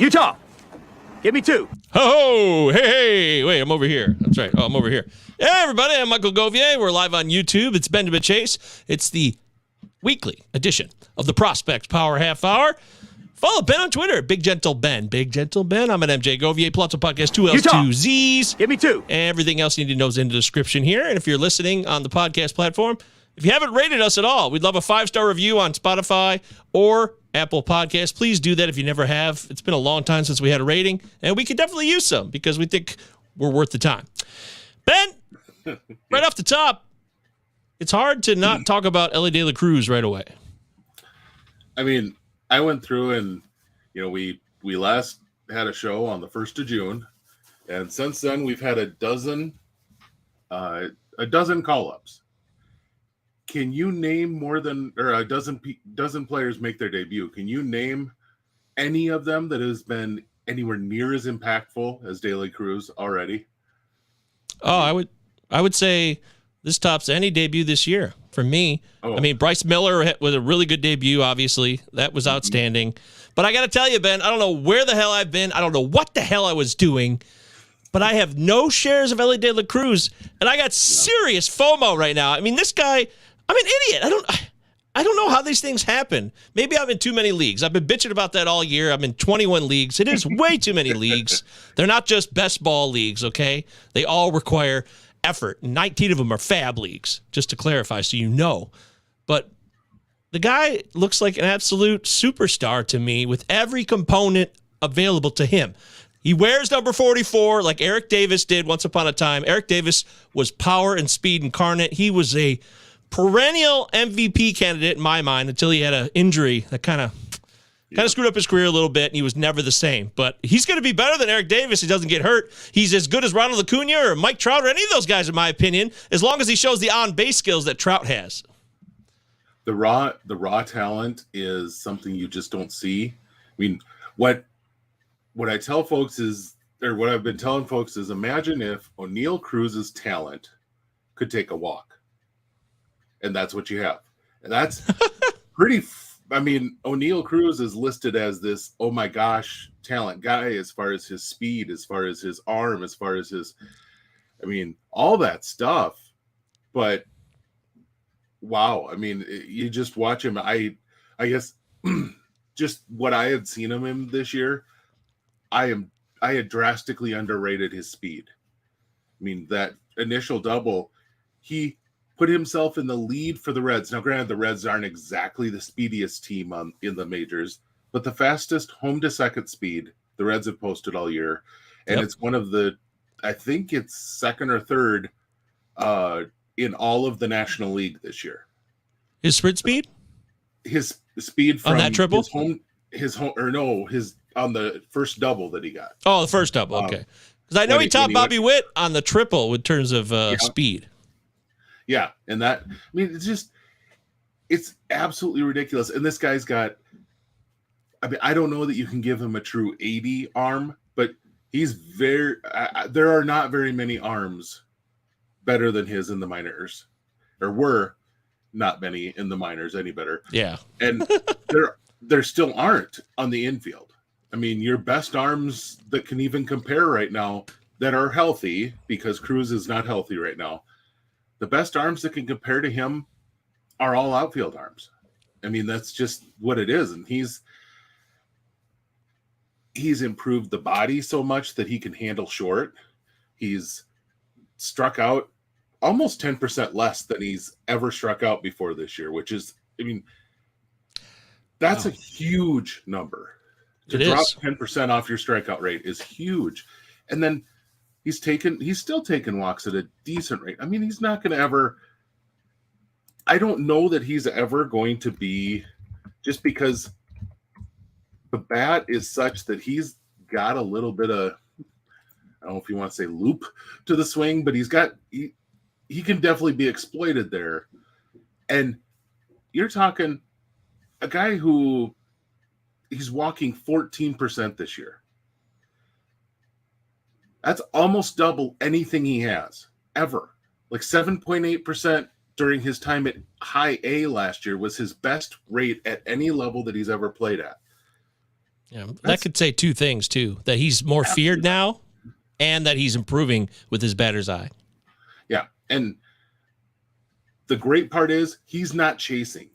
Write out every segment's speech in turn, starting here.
Utah, give me 2. Oh, hey, wait, I'm over here. That's right. Oh, I'm over here. Hey, everybody, I'm Michael Govier. We're live on YouTube. It's Benjamin Chase. It's the weekly edition of the Prospects Power Half Hour. Follow Ben on Twitter, Big Gentle Ben. Big Gentle Ben. I'm at MJ Govier, Plots of Podcast, 2 L's, Utah, 2 Z's. give me 2. Everything else you need to know is in the description here. And if you're listening on the podcast platform, if you haven't rated us at all, we'd love a 5-star review on Spotify or Apple Podcasts. Please do that if you never have. It's been a long time since we had a rating, and we could definitely use some because we think we're worth the time. Ben, right off the top, it's hard to not talk about Elly De La Cruz right away. I mean, I went through and, we last had a show on the 1st of June, and since then we've had a dozen call-ups. Can you name more than, or a dozen players make their debut? Can you name any of them that has been anywhere near as impactful as De La Cruz already? Oh, I would say this tops any debut this year for me. Oh. I mean, Bryce Miller was a really good debut, obviously. That was outstanding. But I got to tell you, Ben, I don't know where the hell I've been. I don't know what the hell I was doing. But I have no shares of Elly De La Cruz, and I got serious FOMO right now. I mean, this guy, I'm an idiot. I don't know how these things happen. Maybe I'm in too many leagues. I've been bitching about that all year. I'm in 21 leagues. It is way too many leagues. They're not just best ball leagues, okay? They all require effort. 19 of them are fab leagues, just to clarify so you know. But the guy looks like an absolute superstar to me with every component available to him. He wears number 44 like Eric Davis did once upon a time. Eric Davis was power and speed incarnate. He was a perennial MVP candidate in my mind until he had an injury that kind of screwed up his career a little bit, and he was never the same. But he's going to be better than Eric Davis. He doesn't get hurt. He's as good as Ronald Acuna or Mike Trout or any of those guys, in my opinion, as long as he shows the on-base skills that Trout has. The raw talent is something you just don't see. I mean, what I tell folks is, or what I've been telling folks is, imagine if Oneil Cruz's talent could take a walk. And that's what you have. And that's pretty, Oneil Cruz is listed as this, oh my gosh, talent guy as far as his speed, as far as his arm, as far as his, all that stuff. But wow, you just watch him. I guess just what I had seen him in this year, I had drastically underrated his speed. That initial double, he put himself in the lead for the Reds. Now, granted, the Reds aren't exactly the speediest team in the majors, but the fastest home to second speed the Reds have posted all year. And It's one of the, I think it's second or third in all of the National League this year. His sprint speed? His speed from on that triple? His on the first double that he got. Oh, the first double. Okay. Because I know he topped Bobby Witt on the triple in terms of speed. Yeah. And that, it's absolutely ridiculous. And this guy's got, I don't know that you can give him a true 80 arm, but he's there are not very many arms better than his in the minors, or were not many in the minors any better. Yeah. And there still aren't on the infield. Your best arms that can even compare right now that are healthy, because Cruz is not healthy right now, the best arms that can compare to him are all outfield arms. That's just what it is. And he's improved the body so much that he can handle short. He's struck out almost 10% less than he's ever struck out before this year, which is, that's a huge number. To drop 10% off your strikeout rate is huge. And then he's still taking walks at a decent rate. He's not going to ever, I don't know that he's ever going to be, just because the bat is such that he's got a little bit of, I don't know if you want to say loop to the swing, but he can definitely be exploited there. And you're talking a guy who he's walking 14% this year. That's almost double anything he has ever. Like 7.8% during his time at high A last year was his best rate at any level that he's ever played at. Yeah, that could say two things too: that he's more feared now, and that he's improving with his batter's eye. Yeah, and the great part is he's not chasing.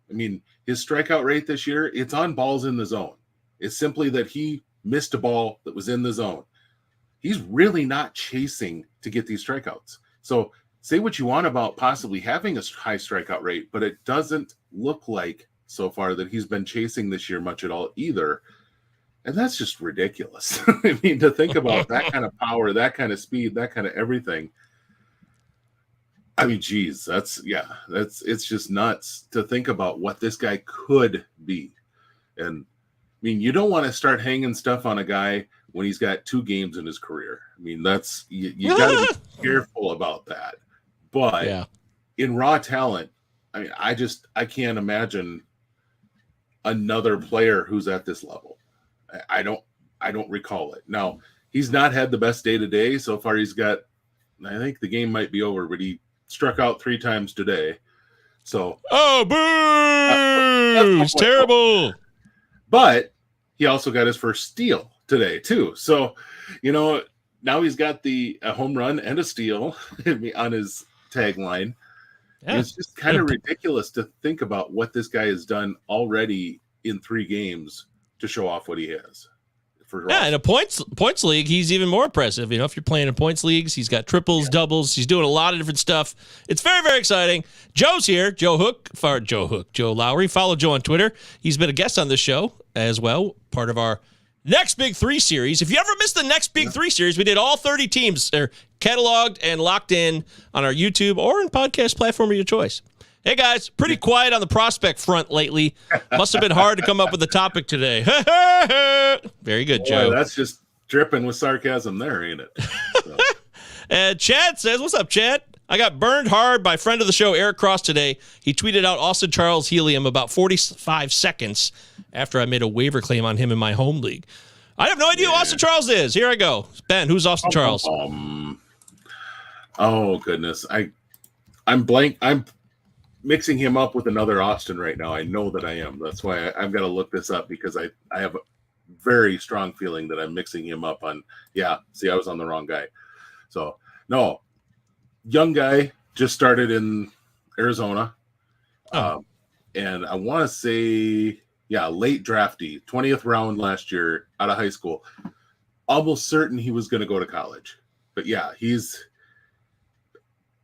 I mean, his strikeout rate this year, it's on balls in the zone. It's simply that he missed a ball that was in the zone. He's really not chasing to get these strikeouts. So say what you want about possibly having a high strikeout rate, but it doesn't look like so far that he's been chasing this year much at all either. And that's just ridiculous. I mean, to think about that kind of power, that kind of speed, that kind of everything. I mean, geez, it's just nuts to think about what this guy could be. And I mean, you don't want to start hanging stuff on a guy when he's got 2 games in his career. I mean, that's, you got to be careful about that. But in raw talent, I mean, I can't imagine another player who's at this level. I don't recall it. Now, he's not had the best day to day so far. He's got, I think the game might be over, but he struck out 3 times today. So, boo! It's terrible. But he also got his first steal today too. So, now he's got a home run and a steal on his tagline. Yeah. It's just kind of ridiculous to think about what this guy has done already in 3 games to show off what he has. In a points league, he's even more impressive. If you're playing in points leagues, he's got triples, doubles. He's doing a lot of different stuff. It's very, very exciting. Joe's here. Joe Lowry. Follow Joe on Twitter. He's been a guest on this show as well, part of our Next Big 3 series. If you ever missed the Next Big 3 series, we did all 30 teams. They're cataloged and locked in on our YouTube or in podcast platform of your choice. Hey, guys, pretty quiet on the prospect front lately. Must have been hard to come up with a topic today. Very good, Joe. That's just dripping with sarcasm there, ain't it? So. And Chad says, what's up, Chad? I got burned hard by friend of the show, Eric Cross, today. He tweeted out Austin Charles helium about 45 seconds after I made a waiver claim on him in my home league. I have no idea who Austin Charles is. Here I go. Ben, who's Austin Charles? Oh, goodness. I'm blank. I'm mixing him up with another Austin right now. I know that I am. That's why I've got to look this up, because I have a very strong feeling that I'm mixing him up on. Yeah, see, I was on the wrong guy. So, no. Young guy, just started in Arizona. And I want to say, late draftee, 20th round last year out of high school. Almost certain he was going to go to college. But yeah,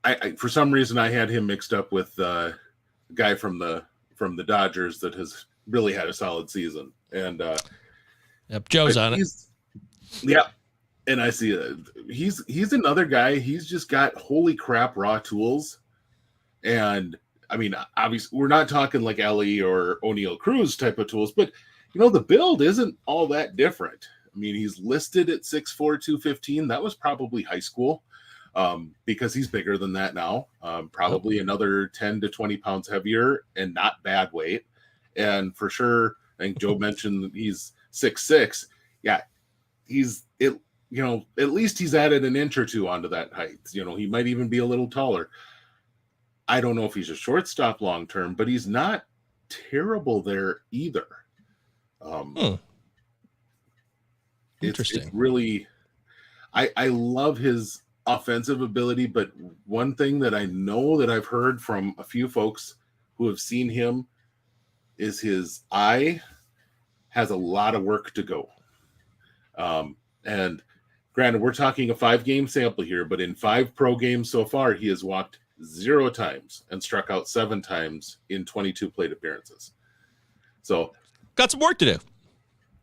I for some reason I had him mixed up with a guy from the Dodgers that has really had a solid season. And Joe's on it. Yeah. And I see he's another guy. He's just got holy crap raw tools. And I mean, obviously we're not talking like Elly or O'Neal Cruz type of tools, but the build isn't all that different. I mean, he's listed at 6'4", 215. That was probably high school, because he's bigger than that now. Probably another 10 to 20 pounds heavier, and not bad weight. And for sure, I think Joe mentioned he's 6'6". Yeah, at least he's added an inch or two onto that height. He might even be a little taller. I don't know if he's a shortstop long term, but he's not terrible there either. Interesting. It's really, I love his offensive ability, but one thing that I know that I've heard from a few folks who have seen him is his eye has a lot of work to go. And granted, we're talking a 5-game sample here, but in 5 pro games so far, he has walked 0 times and struck out 7 times in 22 plate appearances. So, got some work to do.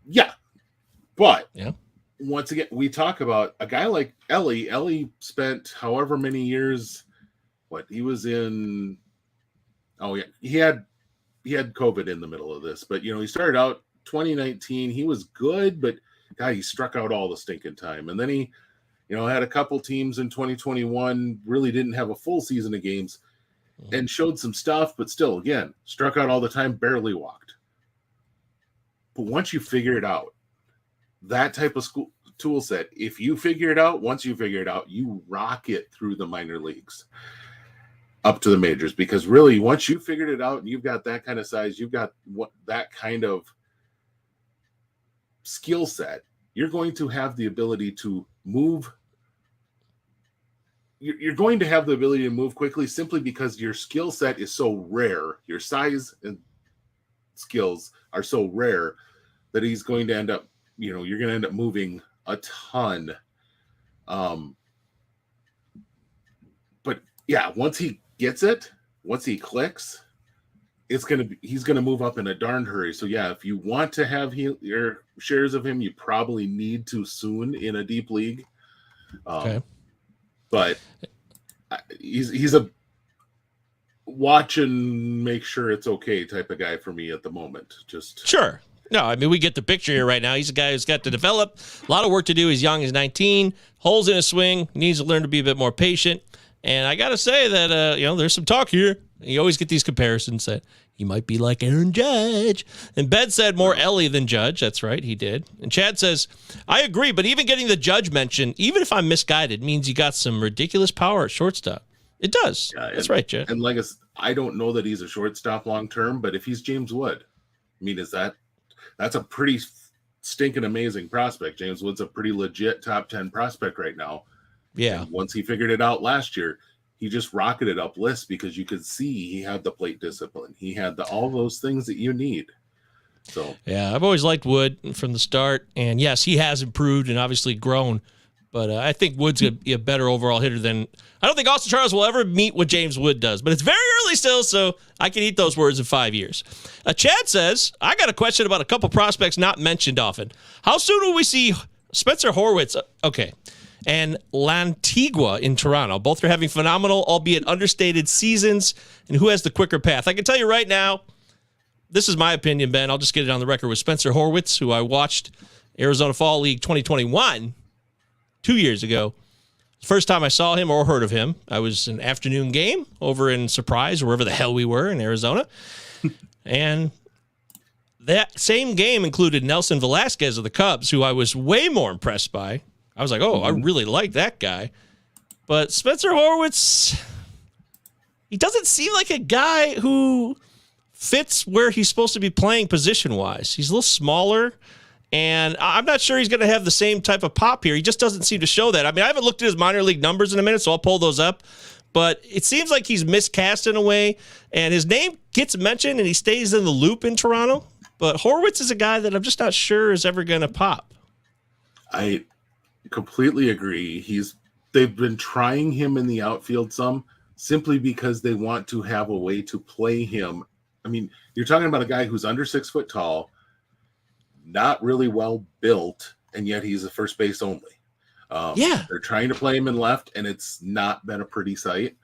Yeah. But once again, we talk about a guy like Elly. Elly spent however many years, he was in, he had COVID in the middle of this, but he started out 2019. He was good, but God, he struck out all the stinking time. And then he, had a couple teams in 2021, really didn't have a full season of games and showed some stuff, but still, again, struck out all the time, barely walked. But once you figure it out, that type of tool set, if you figure it out, once you figure it out, you rock it through the minor leagues up to the majors. Because really, once you figured it out and you've got that kind of size, you've got that kind of skill set, you're going to have the ability to move. You're going to have the ability to move quickly simply because your skill set is so rare. Your size and skills are so rare that he's going to end up, you're going to end up moving a ton. But yeah, once he gets it, once he clicks, he's going to move up in a darn hurry. So yeah, if you want to have your shares of him, you probably need to soon in a deep league. Okay. But he's a watch and make sure it's okay type of guy for me at the moment. Just sure. No, I mean, we get the picture here right now. He's a guy who's got to develop, a lot of work to do. He's young, he's 19, holes in his swing, needs to learn to be a bit more patient. And I got to say that, there's some talk here. You always get these comparisons that he might be like Aaron Judge. And Ben said more Elly than Judge. That's right, he did. And Chad says, I agree, but even getting the Judge mention, even if I'm misguided, means you got some ridiculous power at shortstop. It does. Yeah, that's right, Chad. And like I don't know that he's a shortstop long term, but if he's James Wood, I mean, that's a pretty stinking amazing prospect. James Wood's a pretty legit top 10 prospect right now. Yeah. And once he figured it out last year, he just rocketed up lists because you could see he had the plate discipline. He had all those things that you need. So yeah, I've always liked Wood from the start. And yes, he has improved and obviously grown. But I think Wood's going to be a better overall hitter than – I don't think Austin Charles will ever meet what James Wood does. But it's very early still, so I can eat those words in 5 years. Chad says, I got a question about a couple prospects not mentioned often. How soon will we see Spencer Horwitz? Okay. And Lantigua in Toronto. Both are having phenomenal, albeit understated seasons. And who has the quicker path? I can tell you right now, this is my opinion, Ben. I'll just get it on the record with Spencer Horwitz, who I watched Arizona Fall League 2021 2 years ago. First time I saw him or heard of him, I was an afternoon game over in Surprise, wherever the hell we were in Arizona. And that same game included Nelson Velasquez of the Cubs, who I was way more impressed by. I was like, oh, I really like that guy. But Spencer Horwitz, he doesn't seem like a guy who fits where he's supposed to be playing position-wise. He's a little smaller, and I'm not sure he's going to have the same type of pop here. He just doesn't seem to show that. I mean, I haven't looked at his minor league numbers in a minute, so I'll pull those up. But it seems like he's miscast in a way, and his name gets mentioned, and he stays in the loop in Toronto. But Horwitz is a guy that I'm just not sure is ever going to pop. I completely agree. They've been trying him in the outfield some simply because they want to have a way to play him. I mean, you're talking about a guy who's under 6 foot tall, not really well built, and yet he's a first base only. They're trying to play him in left, and it's not been a pretty sight.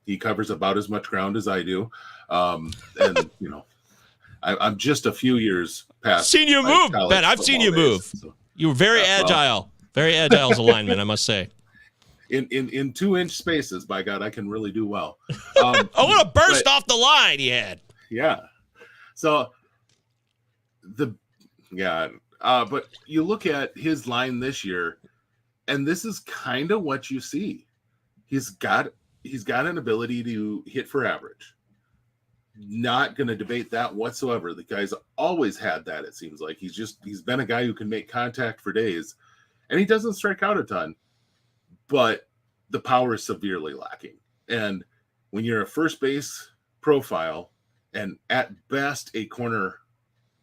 He covers about as much ground as I do. And, I'm just a few years past. Seen you move, Ben. I've seen you move. So. You were very agile. Very agile as a lineman, I must say. In 2-inch spaces, by God, I can really do well. What a burst off the line he had. Yeah. So but you look at his line this year, and this is kind of what you see. He's got an ability to hit for average. Not going to debate that whatsoever. The guy's always had that, it seems like. He's been a guy who can make contact for days, and he doesn't strike out a ton, but the power is severely lacking. And when you're a first base profile and at best a corner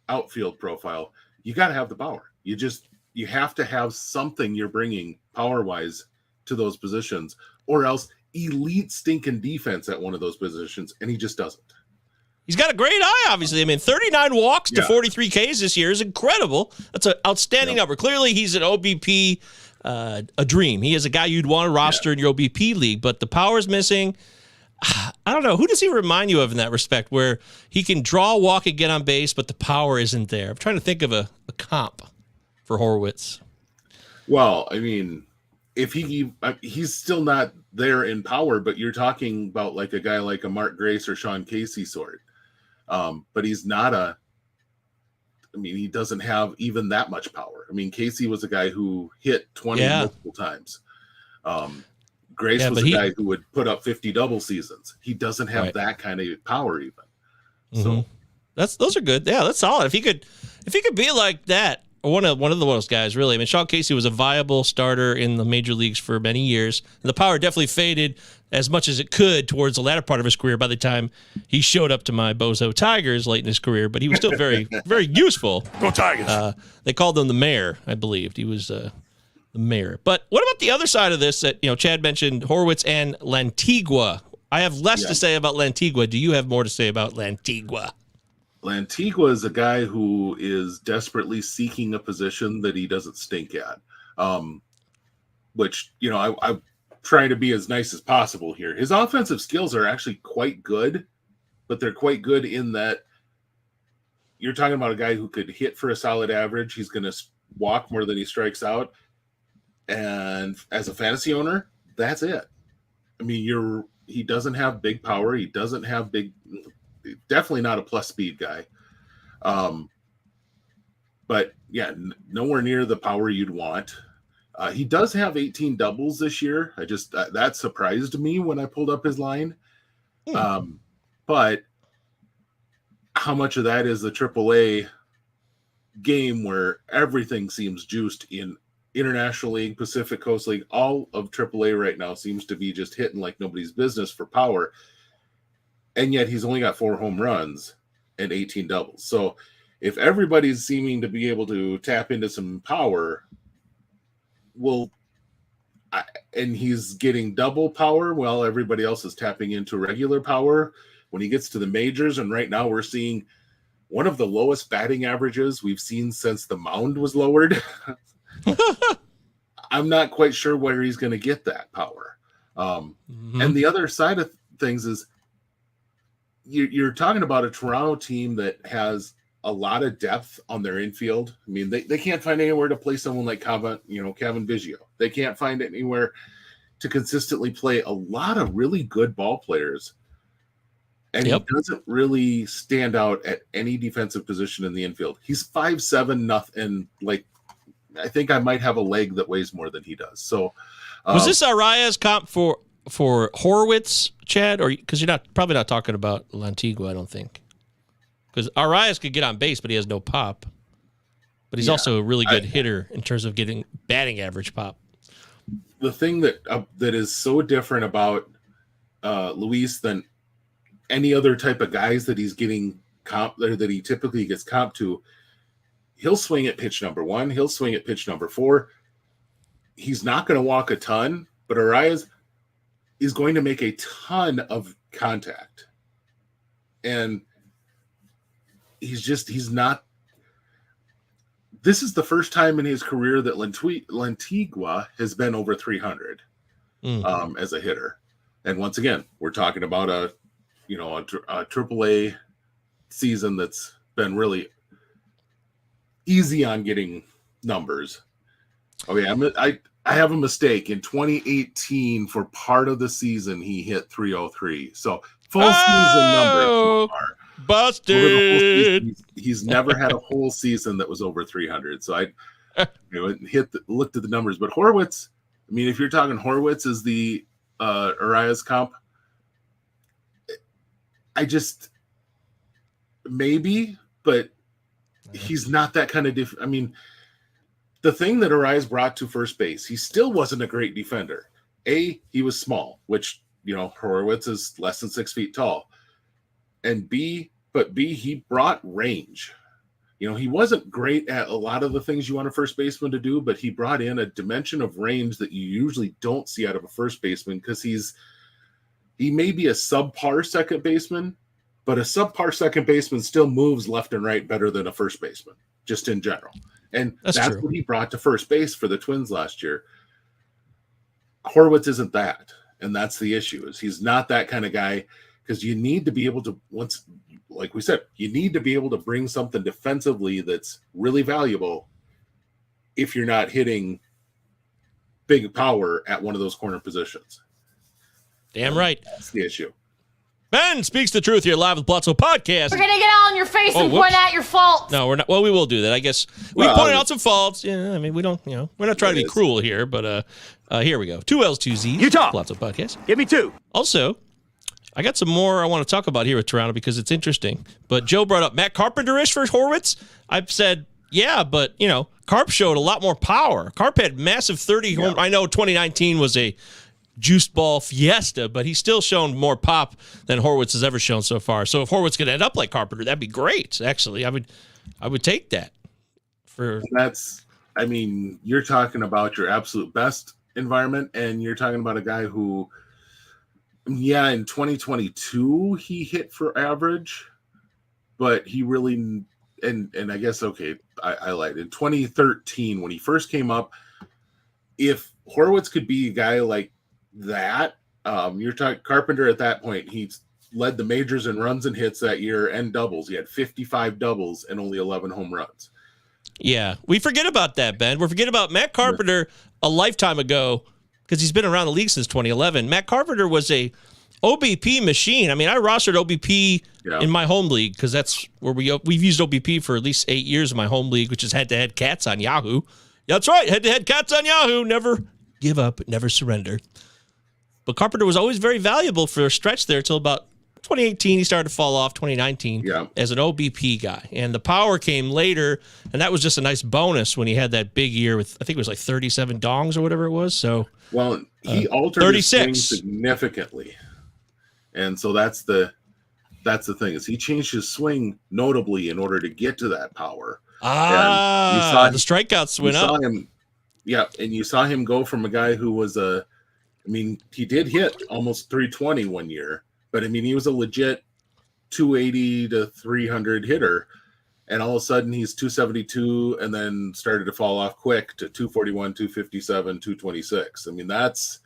outfield profile, you got to have the power. You have to have something you're bringing power-wise to those positions, or else elite stinking defense at one of those positions, and he just doesn't. He's got a great eye, obviously. I mean, 39 walks to 43 Ks this year is incredible. That's an outstanding number. Clearly, he's an OBP, a dream. He is a guy you'd want to roster in your OBP league, but the power's missing. I don't know. Who does he remind you of in that respect, where he can draw, walk, and get on base, but the power isn't there? I'm trying to think of a comp for Horwitz. Well, I mean, if he's still not there in power, but you're talking about like a guy like a Mark Grace or Sean Casey sort. But he's not he doesn't have even that much power. I mean, Casey was a guy who hit 20 multiple times. Grace was a guy who would put up 50 double seasons. He doesn't have that kind of power even. So Those are good. Yeah, that's solid. If he could be like that, or one of those guys, really. I mean, Sean Casey was a viable starter in the major leagues for many years. The power definitely faded as much as it could towards the latter part of his career by the time he showed up to my Bozo Tigers late in his career, but he was still very, very useful. Go Tigers. They called him the mayor, I believed. He was the mayor. But what about the other side of this that, Chad mentioned, Horwitz and Lantigua? I have less to say about Lantigua. Do you have more to say about Lantigua? Lantigua is a guy who is desperately seeking a position that he doesn't stink at, which, I'm trying to be as nice as possible here. His offensive skills are actually quite good, but they're quite good in that you're talking about a guy who could hit for a solid average. He's going to walk more than he strikes out. And as a fantasy owner, that's it. I mean, he doesn't have big power. He doesn't have definitely not a plus speed guy. But yeah, nowhere near the power you'd want. He does have 18 doubles this year. That surprised me when I pulled up his line. But how much of that is the AAA game where everything seems juiced in International League, Pacific Coast League? All of AAA right now seems to be just hitting like nobody's business for power. And yet he's only got 4 home runs and 18 doubles. So if everybody's seeming to be able to tap into some power, and he's getting double power while everybody else is tapping into regular power, when he gets to the majors, and right now we're seeing one of the lowest batting averages we've seen since the mound was lowered. I'm not quite sure where he's going to get that power. And the other side of things is you're talking about a Toronto team that has a lot of depth on their infield. I mean, they can't find anywhere to play someone like Cavan Biggio. They can't find anywhere to consistently play a lot of really good ball players. And he doesn't really stand out at any defensive position in the infield. He's 5'7", nothing. Like, I think I might have a leg that weighs more than he does. So, was this Araya's comp for Horwitz, Chad? Or because you're probably not talking about Lantigua, I don't think. Because Arias could get on base, but he has no pop. But he's also a really good hitter in terms of getting batting average pop. The thing that is so different about Luis than any other type of guys that he's getting that he typically gets comp to, he'll swing at pitch number 1. He'll swing at pitch number 4. He's not going to walk a ton, but Arias is going to make a ton of contact. And he's not. This is the first time in his career that Lantigua has been over 300 as a hitter. And once again, we're talking about a AAA season that's been really easy on getting numbers. Okay, I have a mistake. In 2018, for part of the season, he hit 303. So full season number so far. Busted. He's never had a whole season that was over 300. So I looked at the numbers. But Horwitz, I mean, if you're talking Horwitz is the Arias comp, maybe, but he's not that kind of I mean, the thing that Arias brought to first base, he still wasn't a great defender. He was small, which, Horwitz is less than 6 feet tall. And B, he brought range. He wasn't great at a lot of the things you want a first baseman to do, but he brought in a dimension of range that you usually don't see out of a first baseman, because he may be a subpar second baseman, but a subpar second baseman still moves left and right better than a first baseman, just in general. And that's what he brought to first base for the Twins last year. Horwitz isn't that. And that's the issue, is he's not that kind of guy, because you need to be able to, like we said, you need to be able to bring something defensively that's really valuable if you're not hitting big power at one of those corner positions. Damn right. That's the issue. Ben speaks the truth here live with Blotzo Podcast. We're going to get all in your face and point out your faults. No, we're not. Well, we will do that. I guess we pointed out some faults. Yeah, I mean, we don't, we're not trying to be cruel here, but here we go. 2 L's, 2 Z's. Utah. Blotzo Podcast. Give me 2. Also, I got some more I want to talk about here with Toronto because it's interesting. But Joe brought up Matt Carpenter-ish for Horwitz. I've said, yeah, but, you know, Carp showed a lot more power. Carp had massive 30 home. I know 2019 was a juice ball fiesta, but he's still shown more pop than Horwitz has ever shown so far. So if Horwitz could end up like Carpenter, that'd be great. Actually, I would take that. I mean, you're talking about your absolute best environment, and you're talking about a guy who, yeah, in 2022 he hit for average, but he really, and I guess, okay, I lied. In 2013, when he first came up, if Horwitz could be a guy like that, you're talking Carpenter at that point, he led the majors in runs and hits that year and doubles. He had 55 doubles and only 11 home runs. Yeah, we forget about that, Ben. We forget about Matt Carpenter a lifetime ago because he's been around the league since 2011. Matt Carpenter was a OBP machine. I mean, I rostered OBP in my home league because that's where we've used OBP for at least 8 years in my home league, which is head-to-head cats on Yahoo. That's right, head-to-head cats on Yahoo. Never give up, never surrender. But Carpenter was always very valuable for a stretch there until about 2018. He started to fall off. 2019 as an OBP guy, and the power came later, and that was just a nice bonus when he had that big year with, I think it was like 37 dongs or whatever it was. So he altered 36 his swing significantly, and so that's the thing, is he changed his swing notably in order to get to that power. The strikeouts went up. And you saw him go from a guy who was he did hit almost 320 one year, but I mean, he was a legit 280 to 300 hitter, and all of a sudden he's 272 and then started to fall off quick to 241, 257, 226. I mean, that's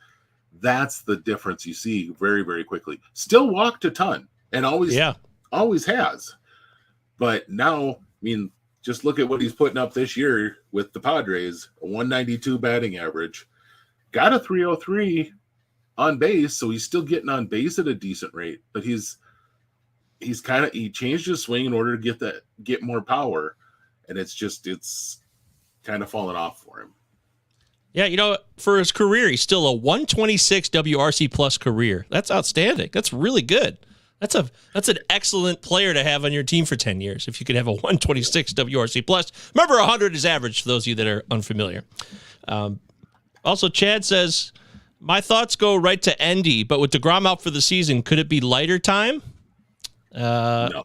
the difference you see very, very quickly. Still walked a ton and always has. But now, I mean, just look at what he's putting up this year with the Padres, a 192 batting average, got a 303 on base, so he's still getting on base at a decent rate, but he changed his swing in order to get more power, and it's kind of fallen off for him. Yeah, you know, for his career, he's still a 126 WRC plus career. That's outstanding. That's really good. That's an excellent player to have on your team for 10 years. If you could have a 126 WRC plus, remember 100 is average for those of you that are unfamiliar. Also, Chad says, my thoughts go right to Endy, but with DeGrom out for the season, could it be lighter time? No.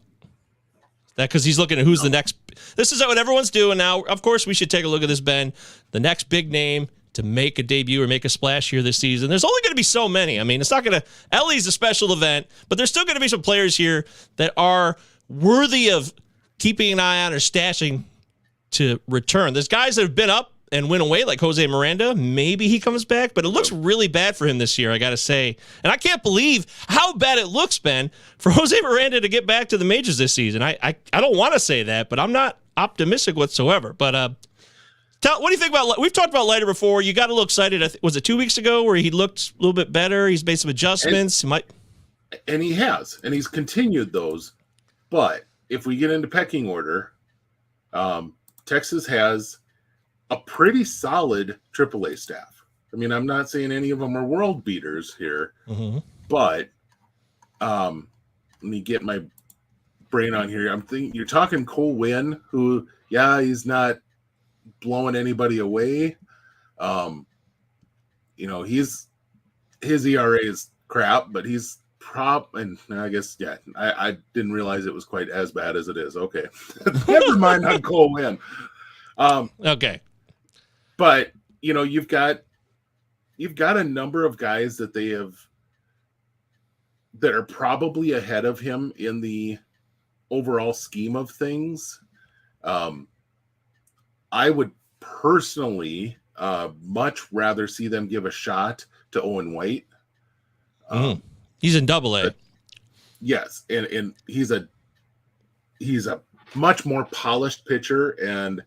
That because he's looking at who's the next. This is what everyone's doing now. Of course, we should take a look at this, Ben. The next big name to make a debut or make a splash here this season. There's only going to be so many. I mean, it's not going to. Elly's a special event, but there's still going to be some players here that are worthy of keeping an eye on or stashing to return. There's guys that have been up and went away, like Jose Miranda. Maybe he comes back, but it looks really bad for him this year, I got to say. And I can't believe how bad it looks, Ben, for Jose Miranda to get back to the majors this season. I don't want to say that, but I'm not optimistic whatsoever. But what do you think about, we've talked about Leiter before. You got a little excited. Was it 2 weeks ago where he looked a little bit better? He's made some adjustments. And he has, and he's continued those. But if we get into pecking order, Texas has a pretty solid AAA staff. I mean, I'm not saying any of them are world beaters here, but let me get my brain on here. I'm thinking you're talking Cole Winn, who, he's not blowing anybody away. His ERA is crap, but he's and I guess, I didn't realize it was quite as bad as it is. Okay. Never mind on Cole Winn. Okay. But you've got a number of guys that that are probably ahead of him in the overall scheme of things. I would personally much rather see them give a shot to Owen White. He's in Double-A. Yes, and he's a much more polished pitcher, and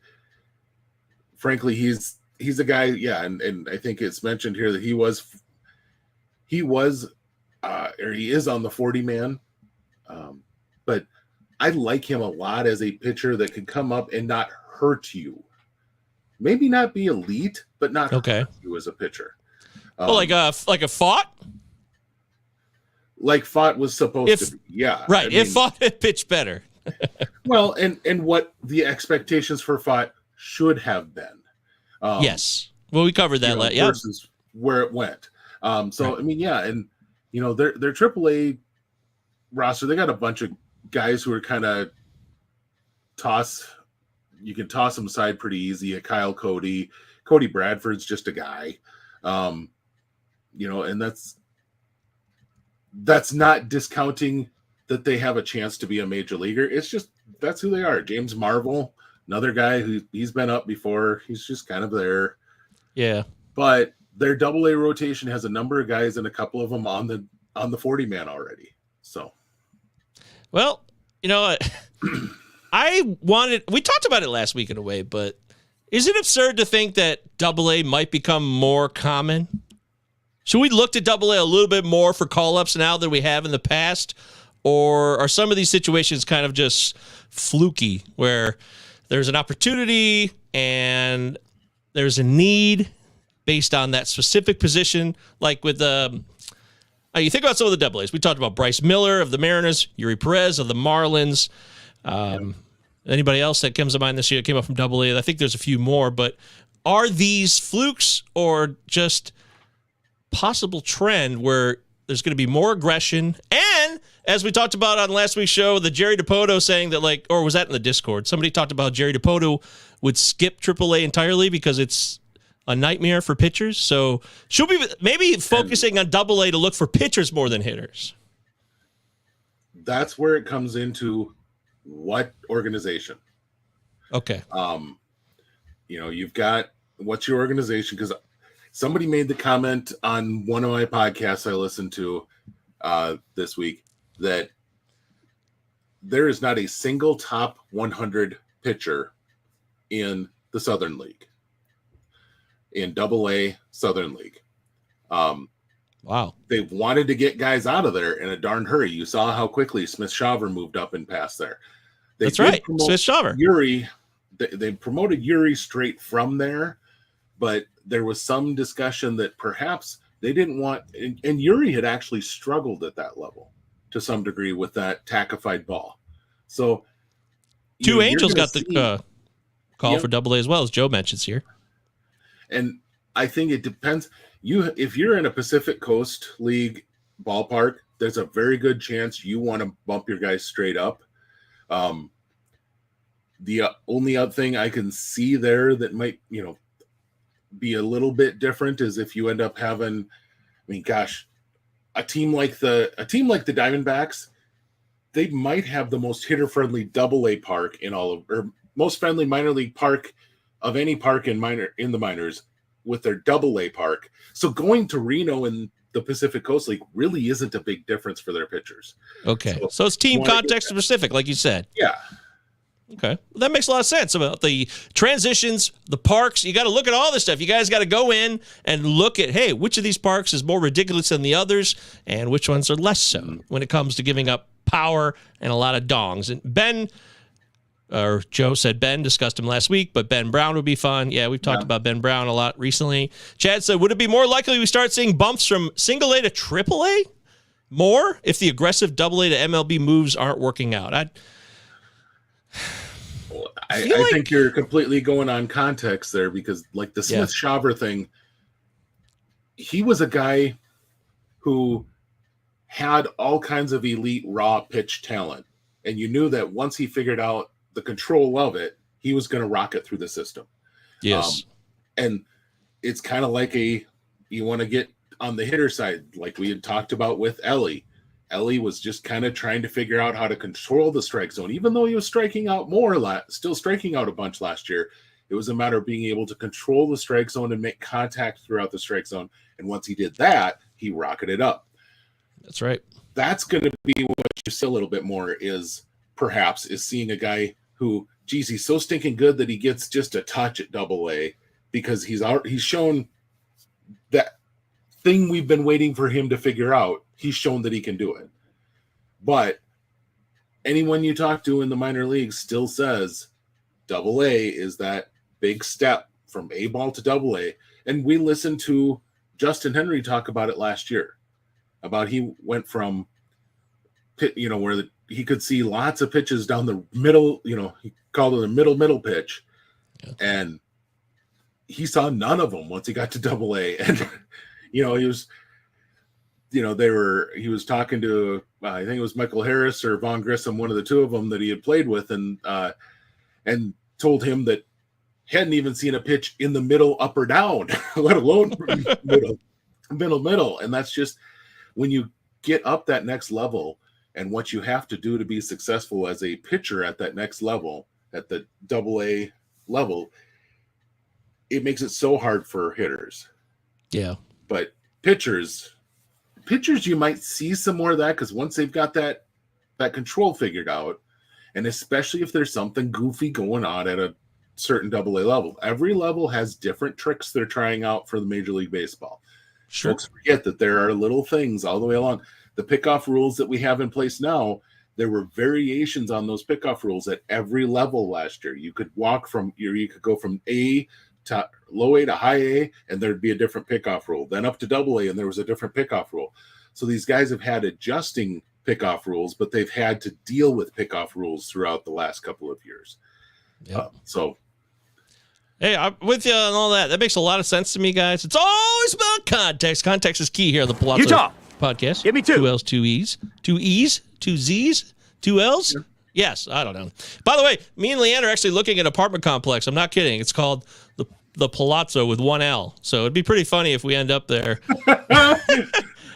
frankly, he's a guy, and I think it's mentioned here that he is on the 40 man. But I like him a lot as a pitcher that could come up and not hurt you. Maybe not be elite, but not hurt you as a pitcher. Like a Fought? like Fott was supposed to be. Yeah. Right. If Fott had pitched better. Well, and what the expectations for Fott should have been. Yes. Well, we covered that. Versus where it went. So, right. I mean, yeah. And, their AAA roster, they got a bunch of guys who are kind of you can toss them aside pretty easy. A Kyle Cody Bradford's just a guy. And that's not discounting that they have a chance to be a major leaguer. It's just, that's who they are. James Marvel, another guy he's been up before. He's just kind of there. Yeah. But their AA rotation has a number of guys and a couple of them on the 40 man already. So, well, we talked about it last week in a way, but is it absurd to think that AA might become more common? Should we look to AA a little bit more for call-ups now than we have in the past? Or are some of these situations kind of just fluky where there's an opportunity and there's a need based on that specific position? Like with you think about some of the AAs. We talked about Bryce Miller of the Mariners, Yuri Perez of the Marlins. Anybody else that comes to mind this year that came up from AA? I think there's a few more, but are these flukes or just possible trend where there's going to be more aggression? And as we talked about on last week's show, the Jerry DiPoto saying that, or was that in the Discord? Somebody talked about Jerry DiPoto would skip AAA entirely because it's a nightmare for pitchers. So should we maybe focusing on AA to look for pitchers more than hitters? That's where it comes into what organization. Okay. You've got what's your organization? Because somebody made the comment on one of my podcasts I listened to this week that there is not a single top 100 pitcher in the Southern League, in AA Southern League. Wow. They wanted to get guys out of there in a darn hurry. You saw how quickly Smith-Shawver moved up and passed there. That's right. Smith-Shawver. Yuri, they promoted Yuri straight from there, but there was some discussion that perhaps they didn't want, and Yuri had actually struggled at that level to some degree with that tackified ball. So Two Angels got the call for AA as well, as Joe mentions here. And I think it depends. If you're in a Pacific Coast League ballpark, there's a very good chance you want to bump your guys straight up. The only other thing I can see there that might, be a little bit different is if you end up having, a team like the Diamondbacks, they might have the most hitter-friendly AA park or most friendly minor league park of any park in the minors with their AA park. So going to Reno in the Pacific Coast League really isn't a big difference for their pitchers. Okay. So it's team context specific, like you said. Yeah. Okay. Well, that makes a lot of sense about the transitions, the parks. You got to look at all this stuff. You guys got to go in and look at, hey, which of these parks is more ridiculous than the others and which ones are less so when it comes to giving up power and a lot of dongs. And Joe said Ben, discussed him last week, but Ben Brown would be fun. Yeah, we've talked about Ben Brown a lot recently. Chad said, would it be more likely we start seeing bumps from single A to triple A more if the aggressive AA to MLB moves aren't working out? I think you're completely going on context there because like the Smith-Shawver thing, he was a guy who had all kinds of elite raw pitch talent. And you knew that once he figured out the control of it, he was going to rock it through the system. Yes. And it's kind of like you want to get on the hitter side, like we had talked about with Elly. Elly was just kind of trying to figure out how to control the strike zone. Even though he was striking out still striking out a bunch last year, it was a matter of being able to control the strike zone and make contact throughout the strike zone. And once he did that, he rocketed up. That's right. That's going to be what you see a little bit more is seeing a guy who, he's so stinking good that he gets just a touch at AA because he's shown that thing we've been waiting for him to figure out. He's shown that he can do it. But anyone you talk to in the minor leagues still says AA is that big step from A ball to AA. And we listened to Justin Henry talk about it last year. about he went from, where he could see lots of pitches down the middle, he called it a middle pitch. Yeah. And he saw none of them once he got to AA. And, he was, he was talking to, I think it was Michael Harris or Vaughn Grissom, one of the two of them that he had played with, and told him that he hadn't even seen a pitch in the middle, up or down, let alone middle. And that's just when you get up that next level and what you have to do to be successful as a pitcher at that next level, at the AA level, it makes it so hard for hitters. Yeah. But pitchers, you might see some more of that, because once they've got that control figured out, and especially if there's something goofy going on at a certain AA level, every level has different tricks they're trying out for the Major League Baseball. Sure. Folks forget that there are little things all the way along. The pickoff rules that we have in place now, there were variations on those pickoff rules at every level last year. You could you could go from A to low A to high A, and there'd be a different pickoff rule. Then up to AA, and there was a different pickoff rule. So these guys have had adjusting pickoff rules, but they've had to deal with pickoff rules throughout the last couple of years. Yep. Hey, I'm with you on all that. That makes a lot of sense to me, guys. It's always about context. Context is key here on the Palazzo Utah podcast. Give me 2. 2 L's, 2 E's, 2 E's, 2 Z's, 2 L's. Yeah. Yes, I don't know. By the way, me and Leanne are actually looking at an apartment complex. I'm not kidding. It's called the Palazzo with 1 L. So it'd be pretty funny if we end up there.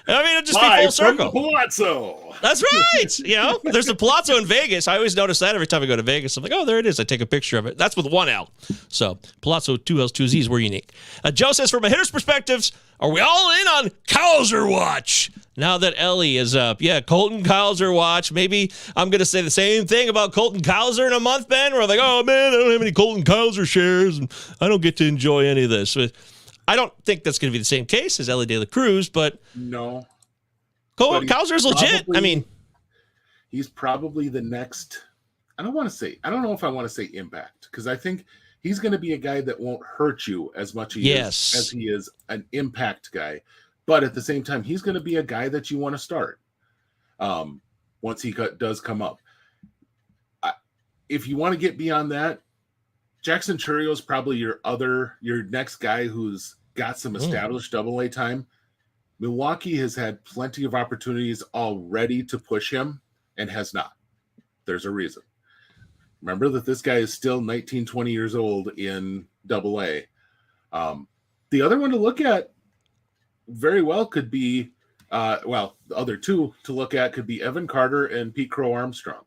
It'd just be full circle. Palazzo. That's right. There's the Palazzo in Vegas. I always notice that every time I go to Vegas. I'm like, oh, there it is. I take a picture of it. That's with 1 L. So Palazzo, 2 L's, 2 Z's. We're unique. Joe says, from a hitter's perspective, are we all in on Cowser watch? Now that Elly is up. Yeah, Colton Cowser watch. Maybe I'm going to say the same thing about Colton Cowser in a month, Ben, where I'm like, oh, man, I don't have any Colton Cowser shares, and I don't get to enjoy any of this. But I don't think that's going to be the same case as Elly De La Cruz, but no. Cowser's legit. He's probably the next. I don't know if I want to say impact, because I think he's going to be a guy that won't hurt you as much as he is an impact guy. But at the same time, he's going to be a guy that you want to start once he does come up. If you want to get beyond that, Jackson Chourio is probably your next guy who's got some established AA time. Milwaukee has had plenty of opportunities already to push him and has not. There's a reason. Remember that this guy is still 19, 20 years old in AA. The other one to look at very well could be, the other two to look at could be Evan Carter and Pete Crow Armstrong.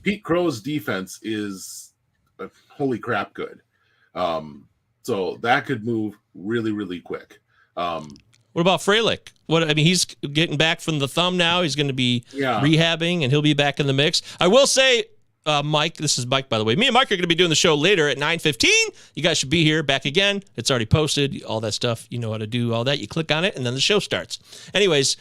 Pete Crow's defense is holy crap good. So that could move really, really quick. What about Frelick? He's getting back from the thumb now. He's going to be rehabbing, and he'll be back in the mix. I will say, Mike, this is Mike, by the way. Me and Mike are going to be doing the show later at 9:15. You guys should be here, back again. It's already posted, all that stuff. You know how to do all that. You click on it, and then the show starts. Anyways,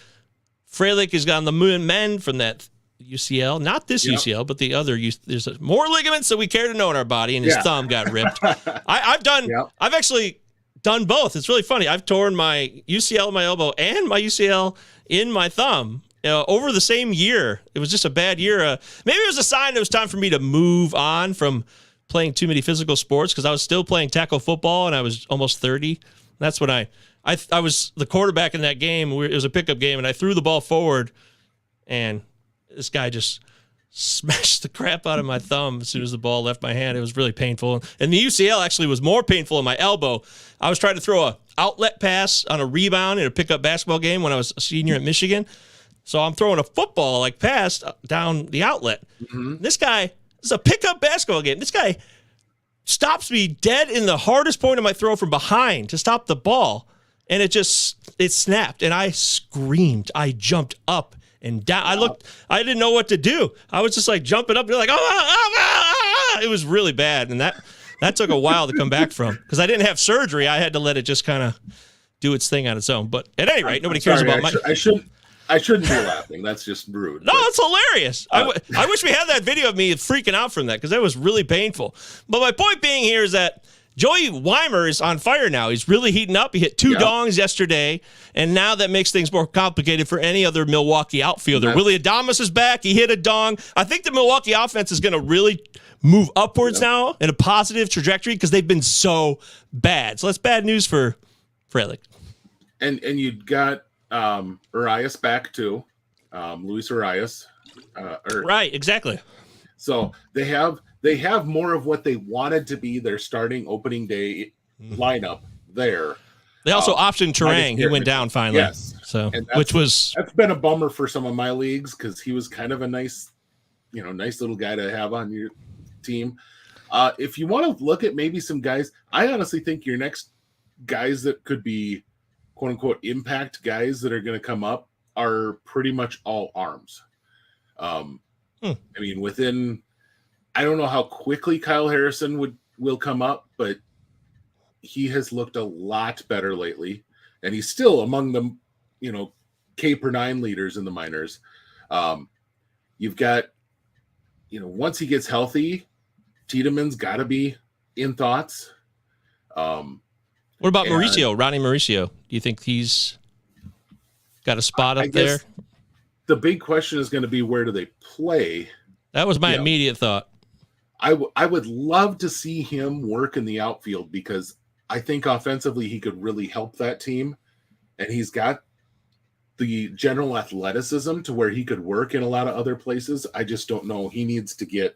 Frelick has got on the mend from that UCL. Not this UCL, but the other. There's more ligaments that we care to know in our body, and his thumb got ripped. I've actually done both. It's really funny. I've torn my UCL in my elbow and my UCL in my thumb over the same year. It was just a bad year. Maybe it was a sign it was time for me to move on from playing too many physical sports, because I was still playing tackle football and I was almost 30. That's when I was the quarterback in that game. It was a pickup game, and I threw the ball forward, and this guy just smashed the crap out of my thumb as soon as the ball left my hand. It was really painful. And the UCL actually was more painful in my elbow. I was trying to throw an outlet pass on a rebound in a pickup basketball game when I was a senior at Michigan. So I'm throwing a football pass down the outlet. Mm-hmm. This is a pickup basketball game. This guy stops me dead in the hardest point of my throw from behind to stop the ball. And it snapped, and I screamed. I jumped up and down. I didn't know what to do. I was just jumping up and it was really bad. And that took a while to come back from, because I didn't have surgery. I had to let it just kind of do its thing on its own. But at any rate, nobody cares about my. I shouldn't be laughing. That's just rude. No, it's hilarious. I wish we had that video of me freaking out from that, because that was really painful. But my point being here is that Joey Weimer is on fire now. He's really heating up. He hit 2 dongs yesterday, and now that makes things more complicated for any other Milwaukee outfielder. Willie Adames is back. He hit a dong. I think the Milwaukee offense is going to really move upwards now in a positive trajectory because they've been so bad. So that's bad news for Elly. And you got Urias back too, Luis Urias. Right, exactly. So they have more of what they wanted to be their starting opening day lineup there. They also optioned Terang. He went down finally. Yes. So that's been a bummer for some of my leagues because he was kind of a nice little guy to have on your team. If you want to look at maybe some guys, I honestly think your next guys that could be quote unquote impact guys that are going to come up are pretty much all arms. I mean, I don't know how quickly Kyle Harrison will come up, but he has looked a lot better lately, and he's still among the, K per 9 leaders in the minors. You've got, once he gets healthy, Tiedemann's got to be in thoughts. What about Mauricio, Ronnie Mauricio? Do you think he's got a spot up there? The big question is going to be, where do they play? That was my immediate thought. I would love to see him work in the outfield because I think offensively he could really help that team, and he's got the general athleticism to where he could work in a lot of other places. I just don't know. He needs to get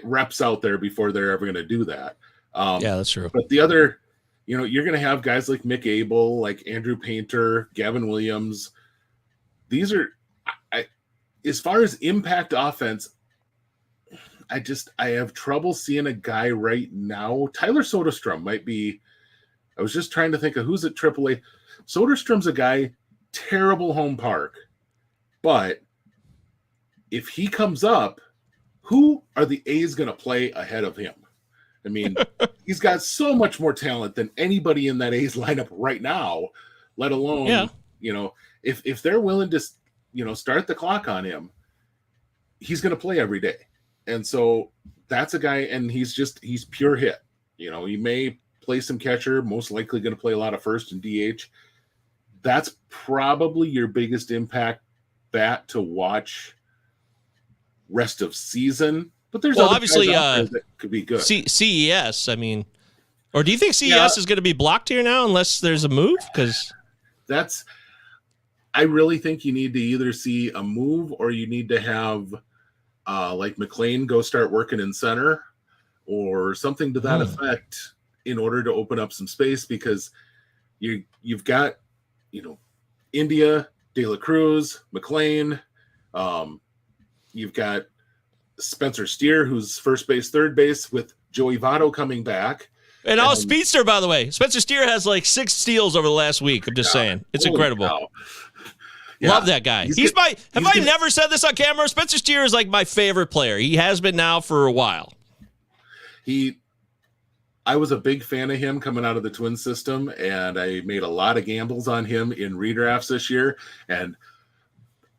reps out there before they're ever going to do that. Yeah, that's true. But the other, you're going to have guys like Mick Abel, like Andrew Painter, Gavin Williams. These are, as far as impact offense, I have trouble seeing a guy right now. Tyler Soderstrom might be. I was just trying to think of who's at AAA. Soderstrom's a guy, terrible home park, but if he comes up, who are the A's going to play ahead of him? I mean, he's got so much more talent than anybody in that A's lineup right now, let alone, if they're willing to, start the clock on him, he's going to play every day. And so that's a guy, and he's pure hit. He may play some catcher, most likely going to play a lot of first and DH. That's probably your biggest impact bat to watch rest of season. But there's obviously that could be good. CES, I mean, or do you think CES is going to be blocked here now unless there's a move? Because I really think you need to either see a move or you need to have like McLean go start working in center or something to that effect in order to open up some space, because you've got, India, De La Cruz, McLean, you've got Spencer Steer, who's first base, third base, with Joey Votto coming back. And speedster, by the way. Spencer Steer has like 6 steals over the last week. I'm just saying. It's incredible. Yeah. Love that guy. Have I never said this on camera? Spencer Steer is like my favorite player. He has been now for a while. I was a big fan of him coming out of the Twins system, and I made a lot of gambles on him in redrafts this year, and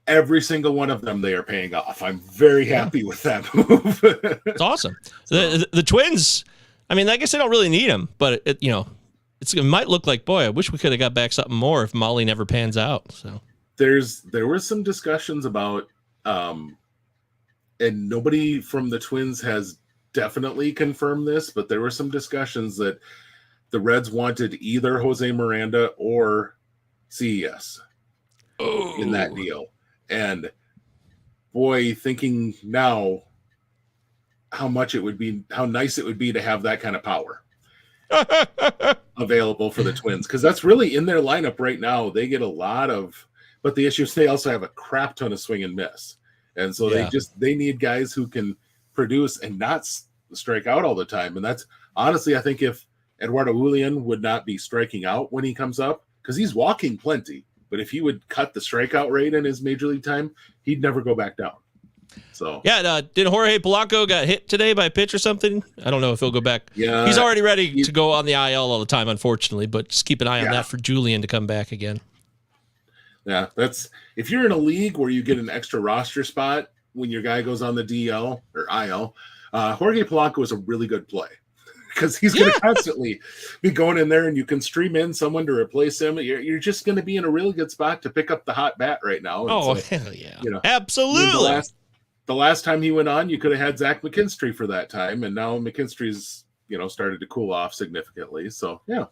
every single one of them, they are paying off. I'm very happy with that move. It's awesome. The Twins, I mean, I guess they don't really need him, but it might look like, boy, I wish we could have got back something more if Molly never pans out. So there were some discussions about, and nobody from the Twins has definitely confirmed this, but there were some discussions that the Reds wanted either Jose Miranda or CES in that deal. And boy, thinking now how nice it would be to have that kind of power available for the Twins, because that's really in their lineup right now. They get a lot of, but the issue is they also have a crap ton of swing and miss, and so they need guys who can produce and not strike out all the time. And that's honestly, I think if Eduardo Julian would not be striking out when he comes up, because he's walking plenty, but if he would cut the strikeout rate in his major league time, he'd never go back down. So did Jorge Polanco got hit today by a pitch or something? I don't know if he'll go back. Yeah, he's already ready to go on the IL all the time, unfortunately. But just keep an eye on that for Julian to come back again. Yeah, that's if you're in a league where you get an extra roster spot when your guy goes on the DL or IL, Jorge Polanco is a really good play because he's going to constantly be going in there, and you can stream in someone to replace him. You're just going to be in a really good spot to pick up the hot bat right now. And hell yeah. Absolutely. The last time he went on, you could have had Zack McKinstry for that time, and now McKinstry's, started to cool off significantly. So, yeah.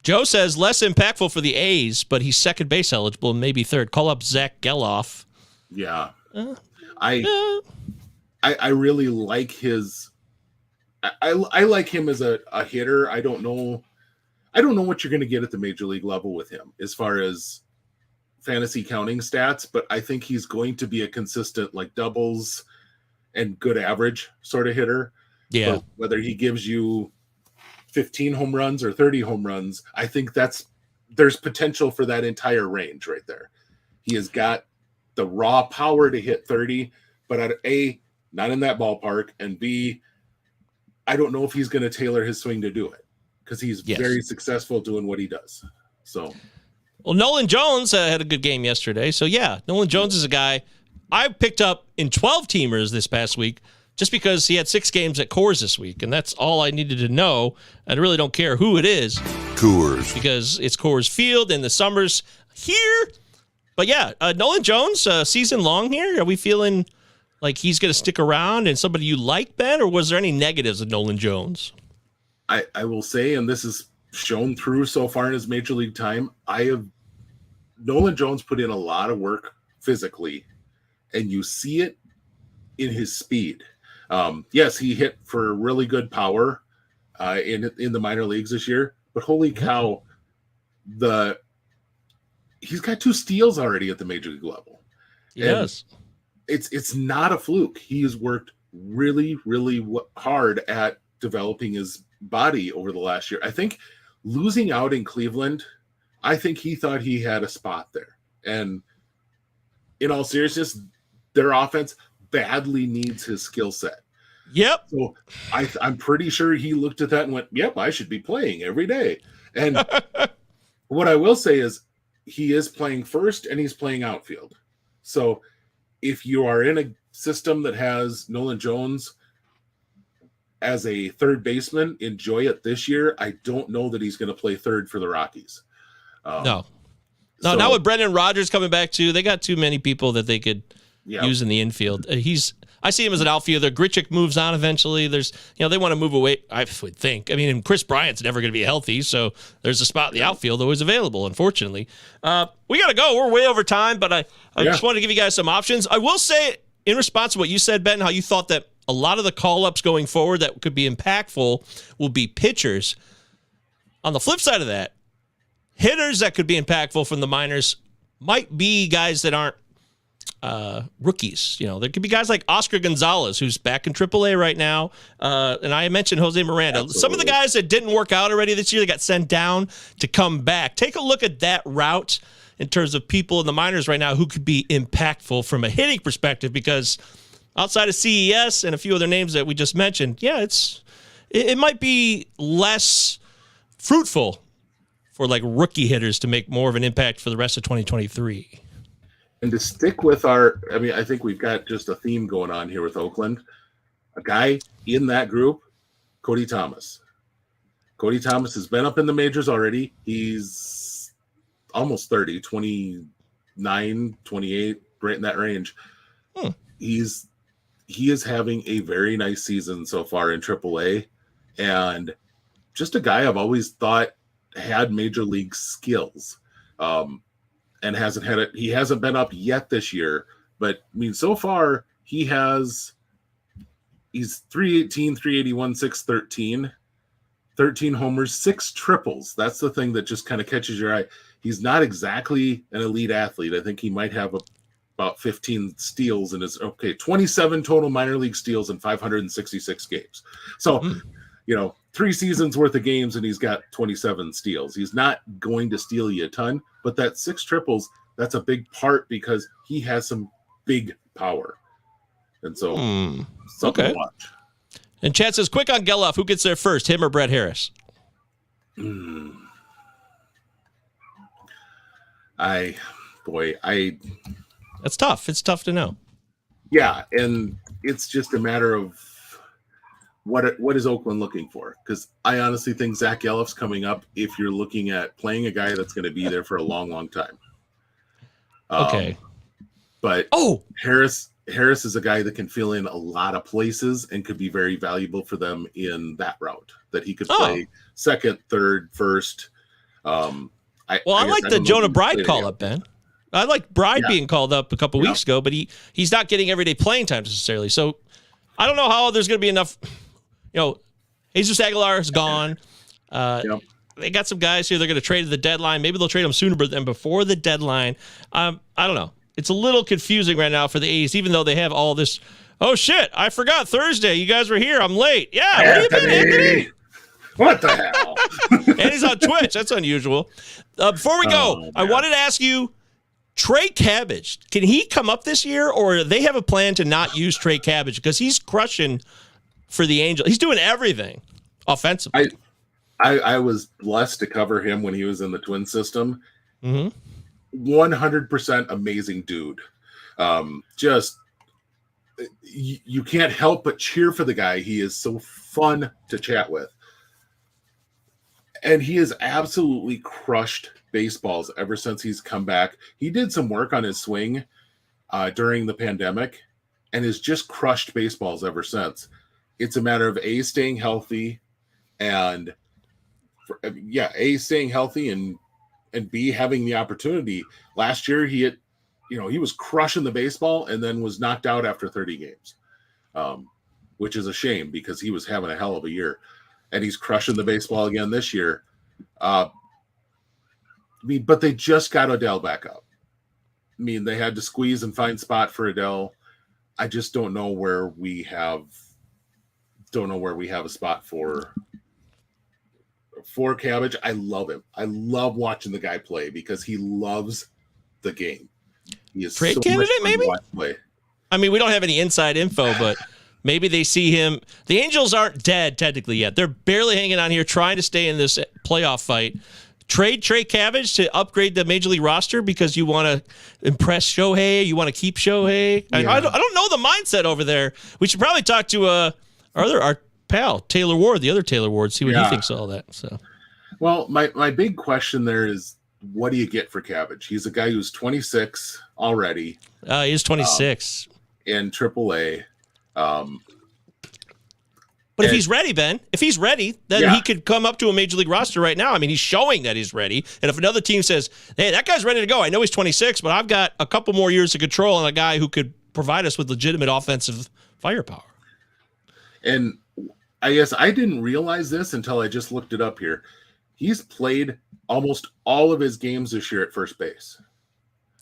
Joe says less impactful for the A's, but he's second base eligible and maybe third. Call up Zack Gelof. Yeah. I really like his I like him as a hitter. I don't know what you're going to get at the major league level with him as far as fantasy counting stats, but I think he's going to be a consistent like doubles and good average sort of hitter. Yeah. But whether he gives you 15 home runs or 30 home runs, I think there's potential for that entire range right there. He has got the raw power to hit 30, but at A, not in that ballpark, and B, I don't know if he's going to tailor his swing to do it because he's very successful doing what he does. So, well, Nolan Jones had a good game yesterday. So, yeah, Nolan Jones is a guy I picked up in 12-teamers this past week just because he had 6 games at Coors this week, and that's all I needed to know. I really don't care who it is. Coors. Because it's Coors Field and the summer's here. But, yeah, Nolan Jones, season long here. Are we feeling like he's going to stick around and somebody you like, Ben, or was there any negatives of Nolan Jones? I will say, and this is shown through so far in his major league time, Nolan Jones put in a lot of work physically, and you see it in his speed. Yes, he hit for really good power in the minor leagues this year, but holy cow, he's got 2 steals already at the major league level. Yes. It's not a fluke. He has worked really, really hard at developing his body over the last year. I think losing out in Cleveland, I think he thought he had a spot there. And in all seriousness, their offense badly needs his skill set. Yep. So I'm pretty sure he looked at that and went, yep, I should be playing every day. And what I will say is he is playing first and he's playing outfield. So if you are in a system that has Nolan Jones as a third baseman, enjoy it this year. I don't know that he's going to play third for the Rockies. No, not with Brendan Rodgers coming back too. They got too many people that they could use in the infield. I see him as an outfielder. Grichuk moves on eventually. They want to move away, I would think. I mean, Chris Bryant's never going to be healthy, so there's a spot in the outfield always available, unfortunately. We got to go. We're way over time, but I just wanted to give you guys some options. I will say, in response to what you said, Ben, how you thought that a lot of the call-ups going forward that could be impactful will be pitchers. On the flip side of that, hitters that could be impactful from the minors might be guys that aren't rookies. There could be guys like Oscar Gonzalez, who's back in AAA right now. And I mentioned Jose Miranda. Absolutely. Some of the guys that didn't work out already this year, they got sent down to come back. Take a look at that route in terms of people in the minors right now who could be impactful from a hitting perspective, because outside of CES and a few other names that we just mentioned, it might be less fruitful for like rookie hitters to make more of an impact for the rest of 2023. And to stick with I think we've got just a theme going on here with Oakland. A guy in that group, Cody Thomas. Cody Thomas has been up in the majors already. He's almost 30, 29, 28, right in that range. He is having a very nice season so far in AAA, and just a guy I've always thought had major league skills. And hasn't had it. He hasn't been up yet this year, but I mean, so far he's 318, 381, 613, 13 homers, 6 triples. That's the thing that just kind of catches your eye. He's not exactly an elite athlete. I think he might have about 15 steals in his 27 total minor league steals in 566 games. So, 3 seasons worth of games and he's got 27 steals. He's not going to steal you a ton, but that 6 triples, that's a big part because he has some big power. And so something to watch. And Chad says, quick on Gelof, who gets there first, him or Brett Harris? That's tough. It's tough to know. Yeah, and it's just a matter of what is Oakland looking for? Because I honestly think Zack Gelof's coming up if you're looking at playing a guy that's going to be there for a long, long time. Okay. But Harris is a guy that can fill in a lot of places and could be very valuable for them in that route, that he could play second, third, first. I like the Jonah Bride call-up, Ben. I like Bride being called up a couple weeks ago, but he's not getting everyday playing time necessarily. So I don't know how there's going to be enough. Jesus Aguilar is gone. They got some guys here they're going to trade at the deadline. Maybe they'll trade them sooner than before the deadline. I don't know. It's a little confusing right now for the A's, even though they have all this. Oh, shit. I forgot Thursday. You guys were here. I'm late. Yeah. Where you been, Anthony? What the hell? And he's on Twitch. That's unusual. Before we go, I wanted to ask you, Trey Cabbage, can he come up this year, or they have a plan to not use Trey Cabbage because he's crushing for the Angels? He's doing everything offensively. I was blessed to cover him when he was in the Twin system. 100% amazing dude. You can't help but cheer for the guy. He is so fun to chat with. And he has absolutely crushed baseballs ever since he's come back. He did some work on his swing during the pandemic and has just crushed baseballs ever since. It's a matter of A, staying healthy, and staying healthy and B, having the opportunity. Last year he was crushing the baseball and then was knocked out after 30 games, which is a shame because he was having a hell of a year, and he's crushing the baseball again this year. But they just got Odell back up. They had to squeeze and find spot for Odell. I just don't know where we have a spot for Cabbage. I love him. I love watching the guy play because he loves the game. He is trade candidate, maybe? We don't have any inside info, but maybe they see him. The Angels aren't dead technically yet. They're barely hanging on here, trying to stay in this playoff fight. Trade Trey Cabbage to upgrade the Major League roster because you want to impress Shohei. You want to keep Shohei. Yeah. I don't know the mindset over there. We should probably talk to our pal Taylor Ward, the other Taylor Ward, see what he thinks of all that. So, well, my big question there is, what do you get for Cabbage? He's a guy who's 26 already. He's 26 in AAA. But if he's ready, Ben, then he could come up to a Major League roster right now. He's showing that he's ready. And if another team says, hey, that guy's ready to go. I know he's 26, but I've got a couple more years of control on a guy who could provide us with legitimate offensive firepower. And I guess I didn't realize this until I just looked it up here. He's played almost all of his games this year at first base.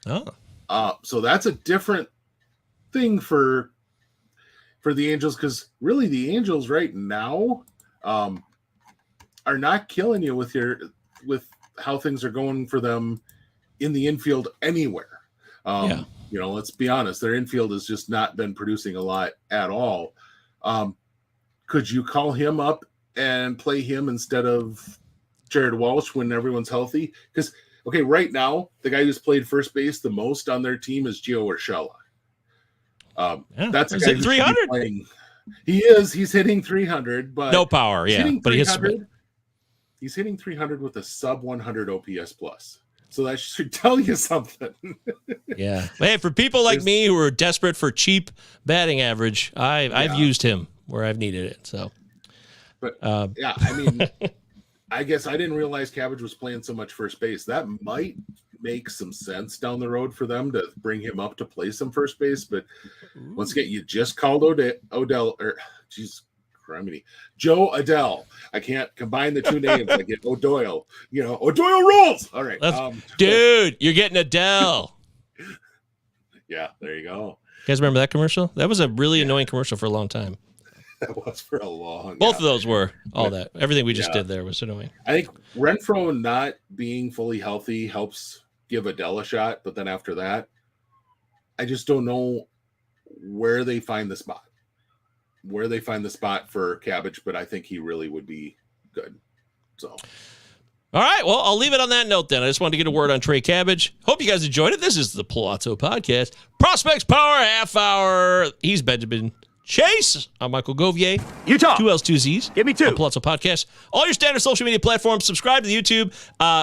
So that's a different thing for the Angels, because really the Angels right now are not killing you with how things are going for them in the infield anywhere. Let's be honest, their infield has just not been producing a lot at all. Could you call him up and play him instead of Jared Walsh when everyone's healthy? Because, right now, the guy who's played first base the most on their team is Gio Urshela. That's a guy who's 300. He is. He's hitting 300, but no power. Yeah, but he's hitting 300 with a sub 100 OPS plus. So that should tell you something. Yeah. Hey, for people like me who are desperate for cheap batting average, I've used him where I've needed it. So, but I guess I didn't realize Cabbage was playing so much first base. That might make some sense down the road for them to bring him up to play some first base. But once again, you just called Joe Adele. I can't combine the two names. I get O'Doyle. O'Doyle rules. All right, dude, you're getting Adele. Yeah, there you go. You guys remember that commercial? That was a really annoying commercial for a long time. That was for a long. Both of those were that. Everything we just did there was annoying. I think Renfroe not being fully healthy helps give Adele a shot, but then after that, I just don't know where they find the spot. For Cabbage, but I think he really would be good. So, all right. Well, I'll leave it on that note then. I just wanted to get a word on Trey Cabbage. Hope you guys enjoyed it. This is the Palazzo Podcast. Prospects Power Half Hour. He's Benjamin Chase. I'm Michael Govier. Utah. 2 L's, 2 Z's. Give me 2. On Palazzo Podcast. All your standard social media platforms. Subscribe to the YouTube.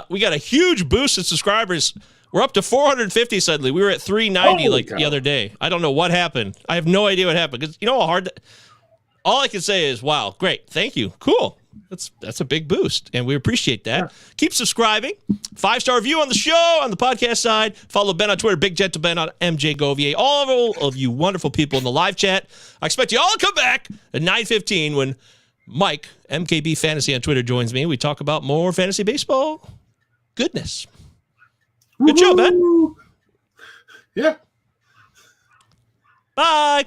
We got a huge boost in subscribers. We're up to 450 suddenly. We were at 390 the other day. I don't know what happened. I have no idea what happened. Because you know how hard... All I can say is, wow, great. Thank you. Cool. That's a big boost, and we appreciate that. Yeah. Keep subscribing. 5-star review on the show, on the podcast side. Follow Ben on Twitter, Big Gentle Ben on MJ Govier. All of you wonderful people in the live chat. I expect you all to come back at 9:15 when Mike, MKB Fantasy on Twitter, joins me. We talk about more fantasy baseball goodness. Good show, Ben. Yeah. Bye.